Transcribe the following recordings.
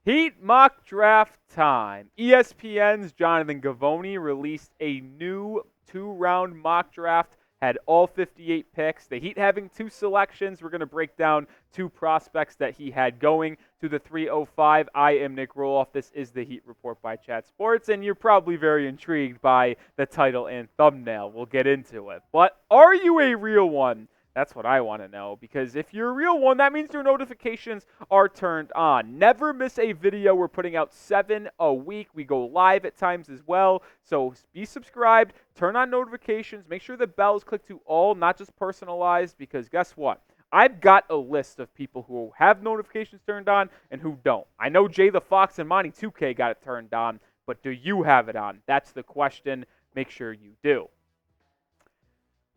Heat mock draft time. ESPN's Jonathan Givony released a new 2-round mock draft, had all 58 picks. The Heat having 2 selections. We're going to break down 2 prospects that he had going to the 305. I am Nic Rohloff. This is the Heat Report by Chat Sports, and you're probably very intrigued by the title and thumbnail. We'll get into it. But are you a real one? That's what I want to know, because if you're a real one, that means your notifications are turned on. Never miss a video. We're putting out 7 a week. We go live at times as well. So be subscribed, turn on notifications, make sure the bell is clicked to all, not just personalized, because guess what? I've got a list of people who have notifications turned on and who don't. I know Jay the Fox and Monty 2K got it turned on, but do you have it on? That's the question. Make sure you do.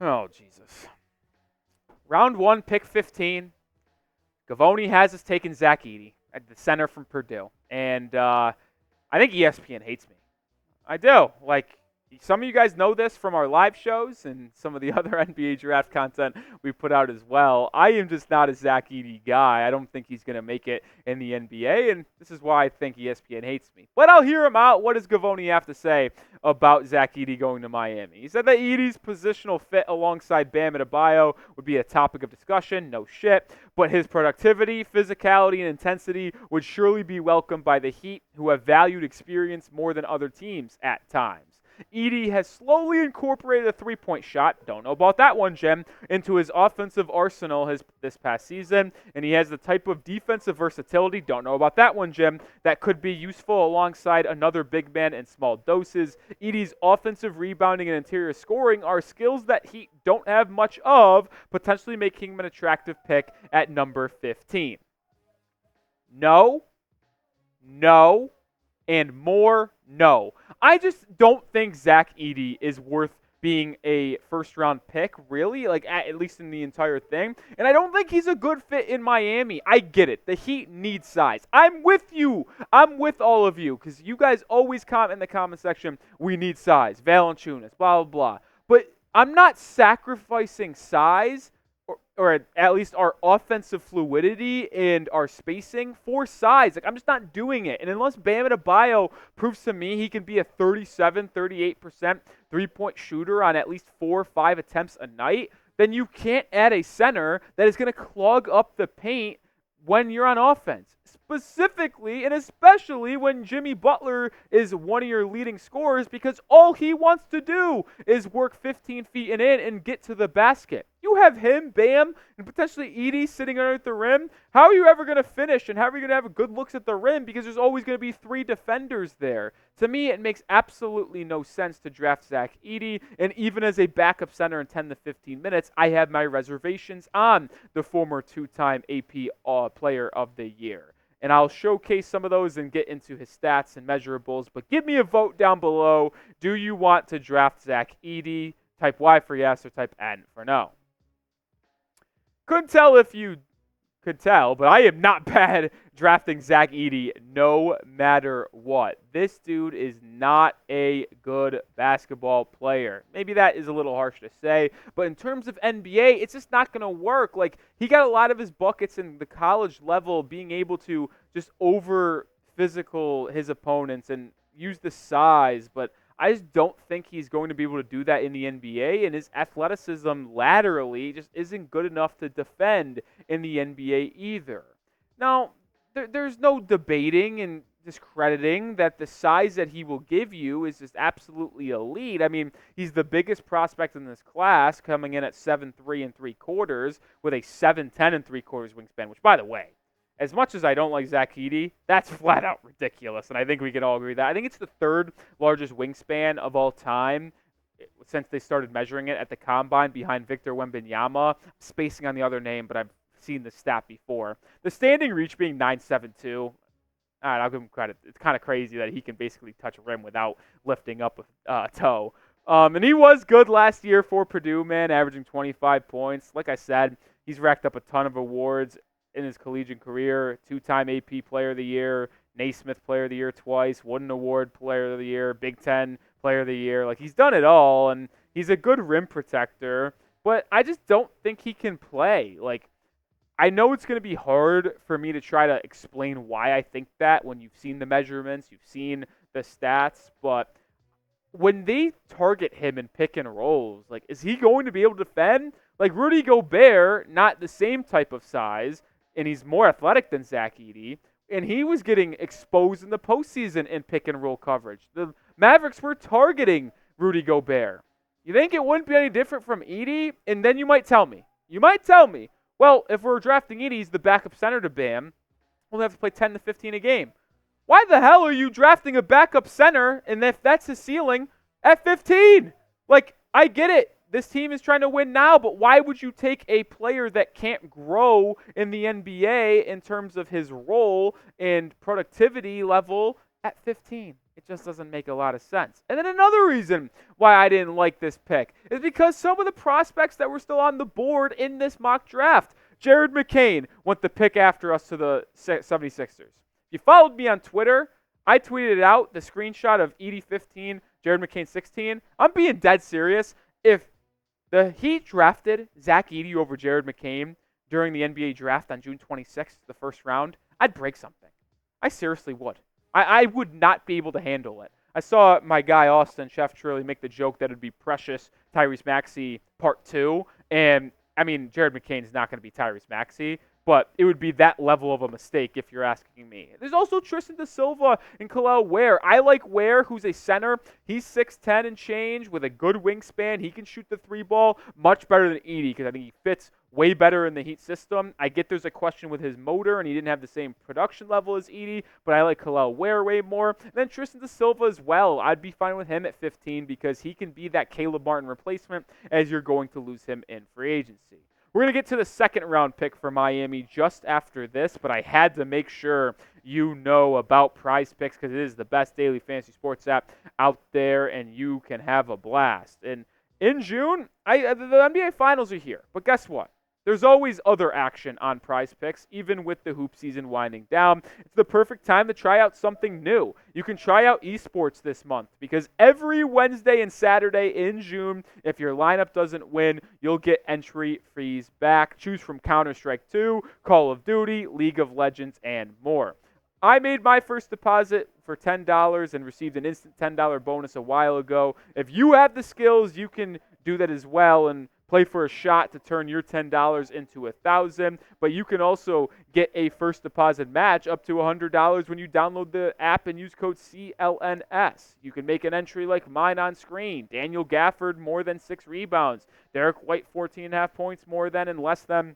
Oh, Jesus. Round 1, pick 15. Givony has us taking Zach Edey at the center from Purdue. And I think ESPN hates me. I do. Like, some of you guys know this from our live shows and some of the other NBA draft content we put out as well. I am just not a Zach Edey guy. I don't think he's going to make it in the NBA, and this is why I think ESPN hates me. But I'll hear him out. What does Givony have to say about Zach Edey going to Miami? He said that Edey's positional fit alongside Bam Adebayo would be a topic of discussion. No shit. But his productivity, physicality, and intensity would surely be welcomed by the Heat, who have valued experience more than other teams at times. Edey has slowly incorporated a three-point shot, don't know about that one, Jim, into his offensive arsenal this past season, and he has the type of defensive versatility, don't know about that one, Jim, that could be useful alongside another big man in small doses. Edey's offensive rebounding and interior scoring are skills that Heat don't have much of, potentially making him an attractive pick at number 15. No, and more no. I just don't think Zach Edey is worth being a first-round pick, really, like at least in the entire thing. And I don't think he's a good fit in Miami. I get it. The Heat need size. I'm with you. I'm with all of you, because you guys always comment in the comment section, we need size, Valanciunas, blah, blah, blah. But I'm not sacrificing size or at least our offensive fluidity and our spacing for size. Like, I'm just not doing it. And unless Bam Adebayo proves to me he can be a 37, 38% three-point shooter on at least 4 or 5 attempts a night, then you can't add a center that is going to clog up the paint when you're on offense. Specifically and especially when Jimmy Butler is one of your leading scorers, because all he wants to do is work 15 feet and in and get to the basket. You have him, Bam, and potentially Edey sitting underneath the rim. How are you ever going to finish, and how are you going to have good looks at the rim, because there's always going to be 3 defenders there? To me, it makes absolutely no sense to draft Zach Edey, and even as a backup center in 10 to 15 minutes, I have my reservations on the former 2-time AP Player of the Year. And I'll showcase some of those and get into his stats and measurables. But give me a vote down below. Do you want to draft Zach Edey? Type Y for yes or type N for no. Couldn't tell if you could tell, but I am not bad drafting Zach Edey no matter what. This dude is not a good basketball player. Maybe that is a little harsh to say, but in terms of NBA, it's just not going to work. Like, he got a lot of his buckets in the college level, being able to just over physical his opponents and use the size, but I just don't think he's going to be able to do that in the NBA, and his athleticism laterally just isn't good enough to defend in the NBA either. Now, there's no debating and discrediting that the size that he will give you is just absolutely elite. I mean, he's the biggest prospect in this class, coming in at 7'3" and 3/4 with a 7'10" and 3/4 wingspan, which, by the way, as much as I don't like Zach Edey, that's flat out ridiculous, and I think we can all agree with that. I think it's the 3rd largest wingspan of all time since they started measuring it at the Combine, behind Victor Wembanyama. Spacing on the other name, but I've seen the stat before. The standing reach being 9.72. All right, I'll give him credit. It's kind of crazy that he can basically touch a rim without lifting up a toe. And he was good last year for Purdue, man, averaging 25 points. Like I said, he's racked up a ton of awards in his collegiate career. 2-time AP Player of the Year, Naismith Player of the Year twice, Wooden Award Player of the Year, Big Ten Player of the Year. Like, he's done it all, and he's a good rim protector, but I just don't think he can play. Like, I know it's going to be hard for me to try to explain why I think that when you've seen the measurements, you've seen the stats, but when they target him in pick and rolls, like, is he going to be able to defend? Like, Rudy Gobert, not the same type of size, and he's more athletic than Zach Edey, and he was getting exposed in the postseason in pick and roll coverage. The Mavericks were targeting Rudy Gobert. You think it wouldn't be any different from Edey? And then you might tell me, well, if we're drafting Edey, he's the backup center to Bam, we'll have to play 10 to 15 a game. Why the hell are you drafting a backup center, and if that's his ceiling, at 15? Like, I get it. This team is trying to win now, but why would you take a player that can't grow in the NBA in terms of his role and productivity level at 15? It just doesn't make a lot of sense. And then another reason why I didn't like this pick is because some of the prospects that were still on the board in this mock draft, Jared McCain went the pick after us to the 76ers. You followed me on Twitter, I tweeted out the screenshot of Edey 15, Jared McCain 16. I'm being dead serious. If the Heat drafted Zach Edey over Jared McCain during the NBA draft on June 26th, the first round, I'd break something. I seriously would. I would not be able to handle it. I saw my guy Austin Chef Trilly make the joke that it'd be Precious Tyrese Maxey Part 2, and I mean, Jared McCain's not going to be Tyrese Maxey, but it would be that level of a mistake if you're asking me. There's also Tristan Da Silva and Kel'el Ware. I like Ware, who's a center. He's 6'10 and change with a good wingspan. He can shoot the three ball much better than Edey because I think he fits way better in the Heat system. I get there's a question with his motor, and he didn't have the same production level as Edey, but I like Kel'el Ware way more. And then Tristan Da Silva as well. I'd be fine with him at 15 because he can be that Caleb Martin replacement as you're going to lose him in free agency. We're going to get to the second-round pick for Miami just after this, but I had to make sure you know about Prize Picks because it is the best daily fantasy sports app out there, and you can have a blast. And in June, the NBA Finals are here, but guess what? There's always other action on Prize Picks, even with the hoop season winding down. It's the perfect time to try out something new. You can try out esports this month because every Wednesday and Saturday in June, if your lineup doesn't win, you'll get entry fees back. Choose from Counter-Strike 2, Call of Duty, League of Legends, and more. I made my first deposit for $10 and received an instant $10 bonus a while ago. If you have the skills, you can do that as well and play for a shot to turn your $10 into $1,000, but you can also get a first deposit match up to $100 when you download the app and use code CLNS. You can make an entry like mine on screen. Daniel Gafford, more than 6 rebounds. Derek White, 14.5 points more than and less than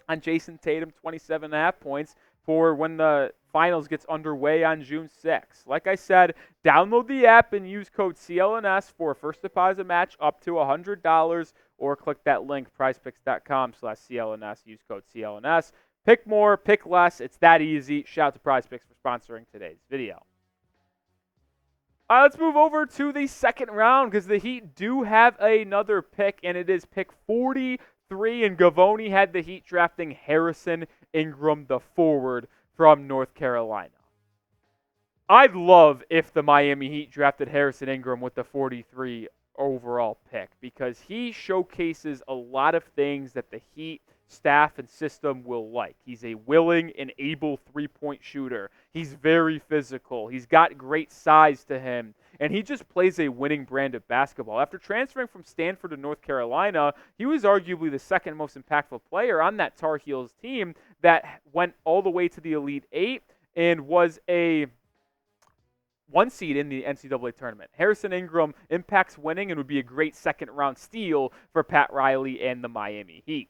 on Jason Tatum, 27.5 points for when the finals gets underway on June 6th. Like I said, download the app and use code CLNS for a first deposit match up to $100, or click that link, prizepicks.com/CLNS. Use code CLNS. Pick more, pick less. It's that easy. Shout out to Prize Picks for sponsoring today's video. Let's move over to the second round because the Heat do have another pick, and it is pick 43, and Gavoni had the Heat drafting Harrison Ingram, the forward from North Carolina. I'd love if the Miami Heat drafted Harrison Ingram with the 43 overall pick because he showcases a lot of things that the Heat staff and system will like. He's a willing and able three-point shooter. He's very physical. He's got great size to him, and he just plays a winning brand of basketball. After transferring from Stanford to North Carolina, he was arguably the second most impactful player on that Tar Heels team that went all the way to the Elite Eight and was a 1 seed in the NCAA tournament. Harrison Ingram impacts winning and would be a great second-round steal for Pat Riley and the Miami Heat.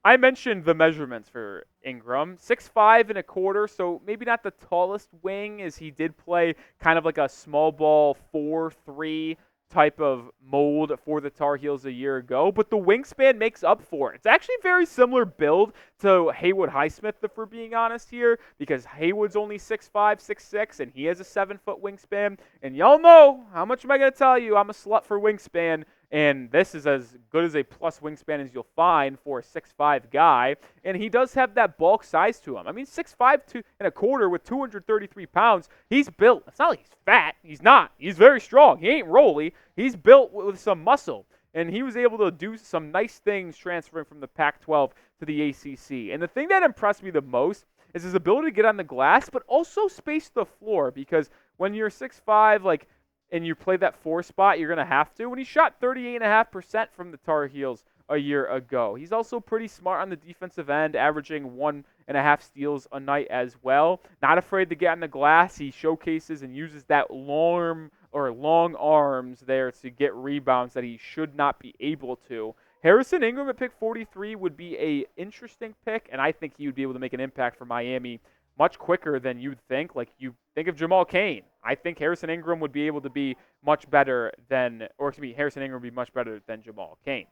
I mentioned the measurements for Ingram. 6'5 and a quarter, so maybe not the tallest wing as he did play kind of like a small ball 4-3 type of mold for the Tar Heels a year ago, but the wingspan makes up for it. It's actually a very similar build to Haywood Highsmith, if we're being honest here, because Haywood's only 6'5", 6'6", and he has a 7-foot wingspan. And y'all know, how much am I going to tell you? I'm a slut for wingspan, and this is as good as a plus wingspan as you'll find for a 6'5 guy. And he does have that bulk size to him. I mean, 6'5 and a quarter with 233 pounds. He's built. It's not like he's fat. He's not. He's very strong. He ain't rolly. He's built with some muscle. And he was able to do some nice things transferring from the Pac-12 to the ACC. And the thing that impressed me the most is his ability to get on the glass, but also space the floor, because when you're 6'5", like, and you play that 4 spot, you're going to have to. When he shot 38.5% from the Tar Heels a year ago. He's also pretty smart on the defensive end, averaging 1.5 steals a night as well. Not afraid to get on the glass. He showcases and uses that long arms there to get rebounds that he should not be able to. Harrison Ingram at pick 43 would be a interesting pick, and I think he would be able to make an impact for Miami much quicker than you'd think. Like, you think of Jamal Cain. I think Harrison Ingram would be able to be much better than, Harrison Ingram would be much better than Jamal Cain.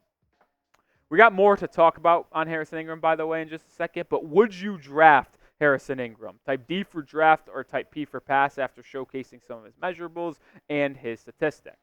We got more to talk about on Harrison Ingram, by the way, in just a second, but would you draft Harrison Ingram? Type D for draft or type P for pass after showcasing some of his measurables and his statistics.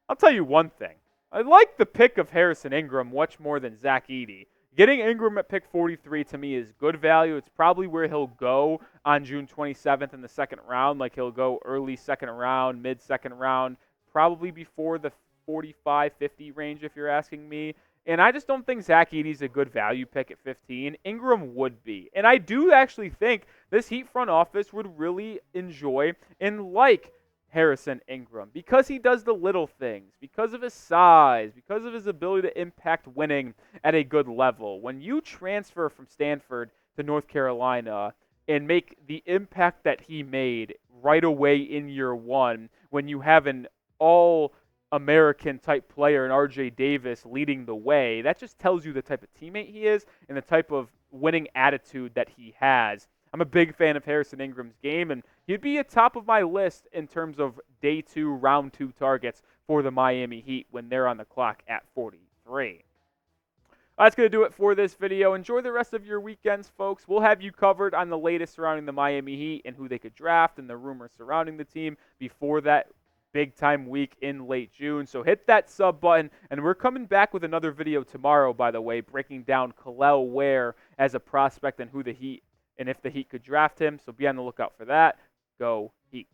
I'll tell you one thing. I like the pick of Harrison Ingram much more than Zach Edey. Getting Ingram at pick 43 to me is good value. It's probably where he'll go on June 27th in the second round. Like, he'll go early second round, mid-second round, probably before the 45-50 range if you're asking me. And I just don't think Zach Edey's a good value pick at 15. Ingram would be. And I do actually think this Heat front office would really enjoy and like Harrison Ingram because he does the little things, because of his size, because of his ability to impact winning at a good level. When you transfer from Stanford to North Carolina and make the impact that he made right away in year one, when you have an all-American type player in R.J. Davis leading the way, that just tells you the type of teammate he is and the type of winning attitude that he has. I'm a big fan of Harrison Ingram's game, and he'd be at top of my list in terms of day 2, round 2 targets for the Miami Heat when they're on the clock at 43. That's going to do it for this video. Enjoy the rest of your weekends, folks. We'll have you covered on the latest surrounding the Miami Heat and who they could draft and the rumors surrounding the team before that big-time week in late June. So hit that sub button, and we're coming back with another video tomorrow, by the way, breaking down Kel'el Ware as a prospect and who the Heat and if the Heat could draft him. So be on the lookout for that. Go Heat.